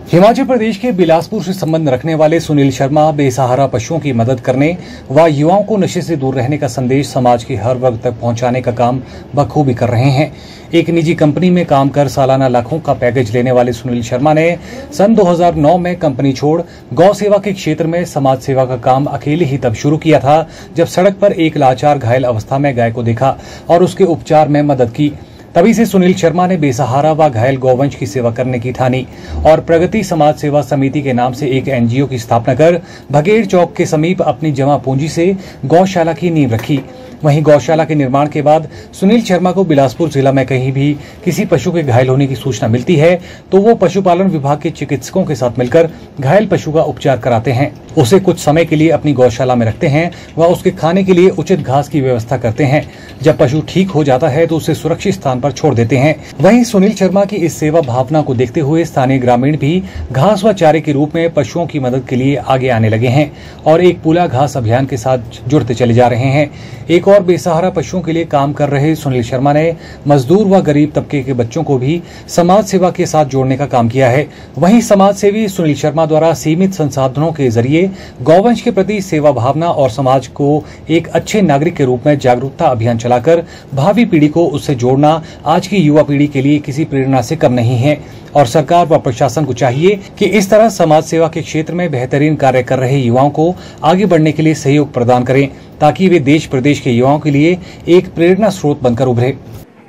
हिमाचल प्रदेश के बिलासपुर से संबंध रखने वाले सुनील शर्मा बेसहारा पशुओं की मदद करने व युवाओं को नशे से दूर रहने का संदेश समाज के हर वर्ग तक पहुंचाने का काम बखूबी कर रहे हैं। एक निजी कंपनी में काम कर सालाना लाखों का पैकेज लेने वाले सुनील शर्मा ने सन 2009 में कंपनी छोड़ गौ सेवा के क्षेत्र में समाज सेवा का काम अकेले ही तब शुरू किया था जब सड़क पर एक लाचार घायल अवस्था में गाय को देखा और उसके उपचार में मदद की। तभी से सुनील शर्मा ने बेसहारा व घायल गौवंश की सेवा करने की ठानी और प्रगति समाज सेवा समिति के नाम से एक एनजीओ की स्थापना कर भगेड़ चौक के समीप अपनी जमा पूंजी से गौशाला की नींव रखी। वहीं गौशाला के निर्माण के बाद सुनील शर्मा को बिलासपुर जिला में कहीं भी किसी पशु के घायल होने की सूचना मिलती है तो वो पशुपालन विभाग के चिकित्सकों के साथ मिलकर घायल पशु का उपचार कराते हैं, उसे कुछ समय के लिए अपनी गौशाला में रखते हैं व उसके खाने के लिए उचित घास की व्यवस्था करते हैं। जब पशु ठीक हो जाता है तो उसे सुरक्षित स्थान पर छोड़ देते हैं। वहीं सुनील शर्मा की इस सेवा भावना को देखते हुए स्थानीय ग्रामीण भी घास व चारे के रूप में पशुओं की मदद के लिए आगे आने लगे हैं और एक पूला घास अभियान के साथ जुड़ते चले जा रहे हैं। एक और बेसहारा पशुओं के लिए काम कर रहे सुनील शर्मा ने मजदूर व गरीब तबके के बच्चों को भी समाज सेवा के साथ जोड़ने का काम किया है। वहीं समाज सेवी सुनील शर्मा द्वारा सीमित संसाधनों के जरिए गौवंश के प्रति सेवा भावना और समाज को एक अच्छे नागरिक के रूप में जागरूकता अभियान चलाकर भावी पीढ़ी को उससे जोड़ना आज की युवा पीढ़ी के लिए किसी प्रेरणा से कम नहीं है और सरकार व प्रशासन को चाहिए कि इस तरह समाज सेवा के क्षेत्र में बेहतरीन कार्य कर रहे युवाओं को आगे बढ़ने के लिए सहयोग प्रदान करें ताकि वे देश प्रदेश के युवाओं के लिए एक प्रेरणा स्रोत बनकर उभरे।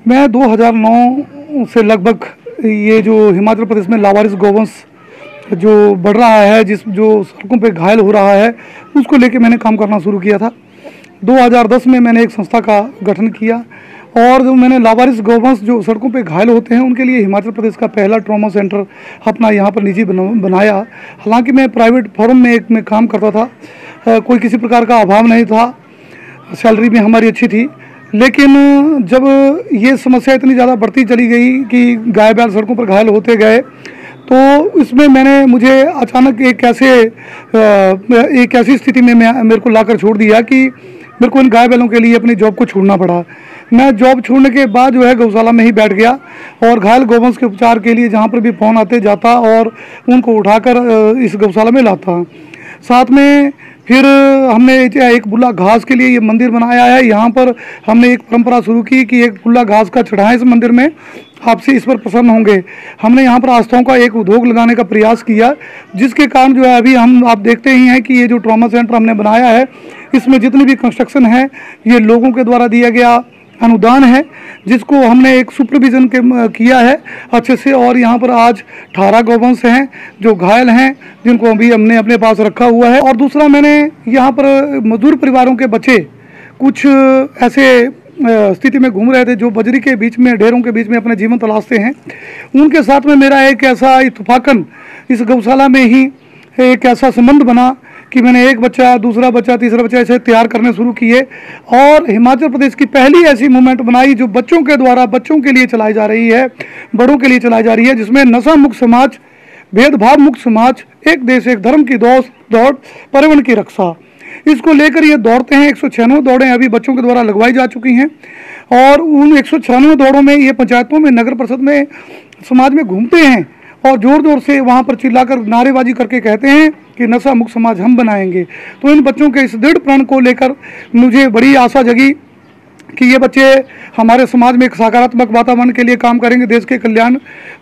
मैं 2009 से लगभग ये जो हिमाचल प्रदेश में लावारिस गौवंश जो बढ़ रहा है, जो सड़कों पे घायल हो रहा है, उसको लेके मैंने काम करना शुरू किया था। 2010 में मैंने एक संस्था का गठन किया और जो मैंने लावारिस गौवंश जो सड़कों पे घायल होते हैं उनके लिए हिमाचल प्रदेश का पहला ट्रॉमा सेंटर अपना यहाँ पर निजी बनाया। हालांकि मैं प्राइवेट फॉर्म में एक में काम करता था, कोई किसी प्रकार का अभाव नहीं था, सैलरी भी हमारी अच्छी थी। लेकिन जब ये समस्या इतनी ज़्यादा बढ़ती चली गई कि गाय बैल सड़कों पर घायल होते गए तो इसमें मुझे अचानक एक ऐसी स्थिति में मेरे को लाकर छोड़ दिया कि मेरे को इन गाय बैलों के लिए अपनी जॉब को छोड़ना पड़ा। मैं जॉब छोड़ने के बाद जो है गौशाला में ही बैठ गया और घायल गौवंश के उपचार के लिए जहाँ पर भी फोन आते जाता और उनको उठाकर इस गौशाला में लाता। साथ में फिर हमने एक बुल्ला घास के लिए ये मंदिर बनाया है। यहाँ पर हमने एक परंपरा शुरू की कि एक बुल्ला घास का चढ़ाएं इस मंदिर में, आपसे इस पर प्रसन्न होंगे। हमने यहाँ पर आस्थाओं का एक उद्योग लगाने का प्रयास किया, जिसके कारण जो है अभी आप देखते ही हैं कि ये जो ट्रॉमा सेंटर हमने बनाया है इसमें जितनी भी कंस्ट्रक्शन है ये लोगों के द्वारा दिया गया अनुदान है, जिसको हमने एक सुपरविजन किया है अच्छे से। और यहाँ पर आज 18 गौवंश हैं जो घायल हैं, जिनको अभी हमने अपने पास रखा हुआ है। और दूसरा, मैंने यहाँ पर मजदूर परिवारों के बच्चे कुछ ऐसे स्थिति में घूम रहे थे जो बजरी के बीच में, ढेरों के बीच में अपने जीवन तलाशते हैं, उनके साथ में मेरा एक ऐसा इत्तेफाकन इस गौशाला में ही एक ऐसा संबंध बना कि मैंने एक बच्चा, दूसरा बच्चा, तीसरा बच्चा ऐसे तैयार करने शुरू किए और हिमाचल प्रदेश की पहली ऐसी मूवमेंट बनाई जो बच्चों के द्वारा बच्चों के लिए चलाई जा रही है, बड़ों के लिए चलाई जा रही है, जिसमें नशा मुक्त समाज, भेदभाव मुक्त समाज, एक देश एक धर्म की दौड़, पर्यावरण की रक्षा, इसको लेकर ये दौड़ते हैं। 196 दौड़ें अभी बच्चों के द्वारा लगवाई जा चुकी हैं और उन 196 दौड़ों में ये पंचायतों में, नगर परिषद में, समाज में घूमते हैं और जोर जोर से वहाँ पर चिल्लाकर नारेबाजी करके कहते हैं कि नशा मुक्त समाज हम बनाएंगे। तो इन बच्चों के इस दृढ़ प्रण को लेकर मुझे बड़ी आशा जगी कि ये बच्चे हमारे समाज में एक सकारात्मक वातावरण के लिए काम करेंगे, देश के कल्याण,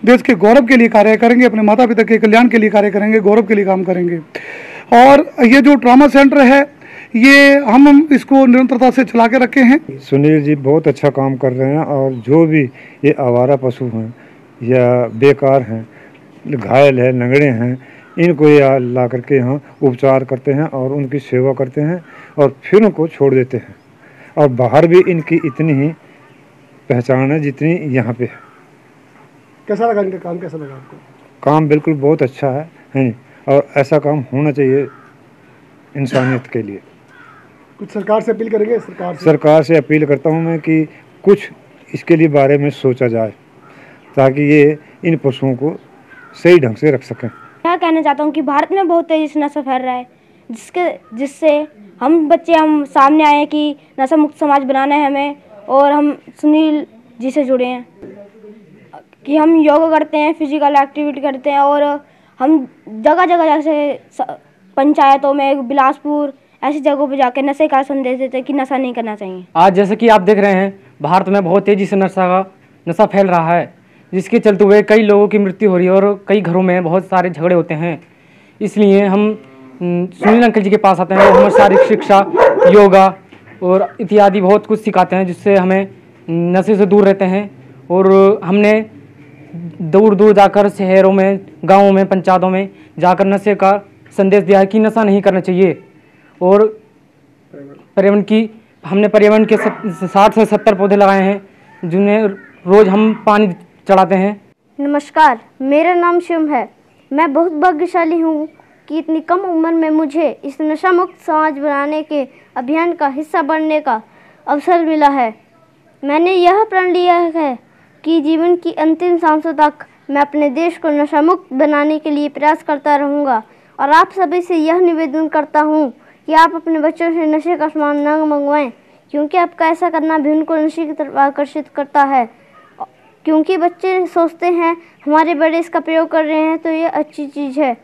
देश के गौरव के लिए कार्य करेंगे, अपने माता पिता के कल्याण के लिए कार्य करेंगे, गौरव के लिए काम करेंगे। और ये जो ट्रॉमा सेंटर है ये हम इसको निरंतरता से चला के रखे हैं। सुनील जी बहुत अच्छा काम कर रहे हैं और जो भी ये आवारा पशु हैं या बेकार हैं, घायल है, लंगड़े हैं, इनको ये ला करके यहाँ उपचार करते हैं और उनकी सेवा करते हैं और फिर उनको छोड़ देते हैं। और बाहर भी इनकी इतनी ही पहचान है जितनी यहाँ पे है। कैसा लगा इनका काम? कैसा लगा आपको? काम बिल्कुल बहुत अच्छा है और ऐसा काम होना चाहिए इंसानियत के लिए। कुछ सरकार से अपील करेंगे? सरकार से अपील करता हूँ मैं कि कुछ इसके लिए बारे में सोचा जाए ताकि ये इन पशुओं को सही ढंग से रख सकें। क्या कहना चाहता हूँ कि भारत में बहुत तेजी से नशा फैल रहा है, जिससे हम सामने आए हैं कि नशा मुक्त समाज बनाना है हमें, और हम सुनील जी से जुड़े हैं कि हम योगा करते हैं, फिजिकल एक्टिविटी करते हैं और हम जगह जगह जैसे पंचायतों में, बिलासपुर ऐसी जगहों पे जाकर नशे का संदेश देते हैं कि नशा नहीं करना चाहिए। आज जैसे कि आप देख रहे हैं, भारत में बहुत तेज़ी से नशा फैल रहा है, जिसके चलते हुए कई लोगों की मृत्यु हो रही है और कई घरों में बहुत सारे झगड़े होते हैं। इसलिए हम सुनील अंकल जी के पास आते हैं। वो हमें शारीरिक शिक्षा, योगा और इत्यादि बहुत कुछ सिखाते हैं, जिससे हमें नशे से दूर रहते हैं। और हमने दूर दूर जाकर शहरों में, गाँवों में, पंचायतों में जाकर नशे का संदेश दिया है कि नशा नहीं करना चाहिए। और हमने पर्यावरण के 60 से 70 पौधे लगाए हैं, जिन्हें रोज़ हम पानी चढ़ाते हैं। नमस्कार, मेरा नाम शिवम है। मैं बहुत भाग्यशाली हूँ कि इतनी कम उम्र में मुझे इस नशा मुक्त समाज बनाने के अभियान का हिस्सा बनने का अवसर मिला है। मैंने यह प्रण लिया है कि जीवन की अंतिम सांसों तक मैं अपने देश को नशा मुक्त बनाने के लिए प्रयास करता रहूँगा। और आप सभी से यह निवेदन करता हूँ कि आप अपने बच्चों से नशे का सामान न मंगवाएं, क्योंकि आपका ऐसा करना भी उनको नशे की तरफ आकर्षित करता है। क्योंकि बच्चे सोचते हैं हमारे बड़े इसका प्रयोग कर रहे हैं तो ये अच्छी चीज़ है।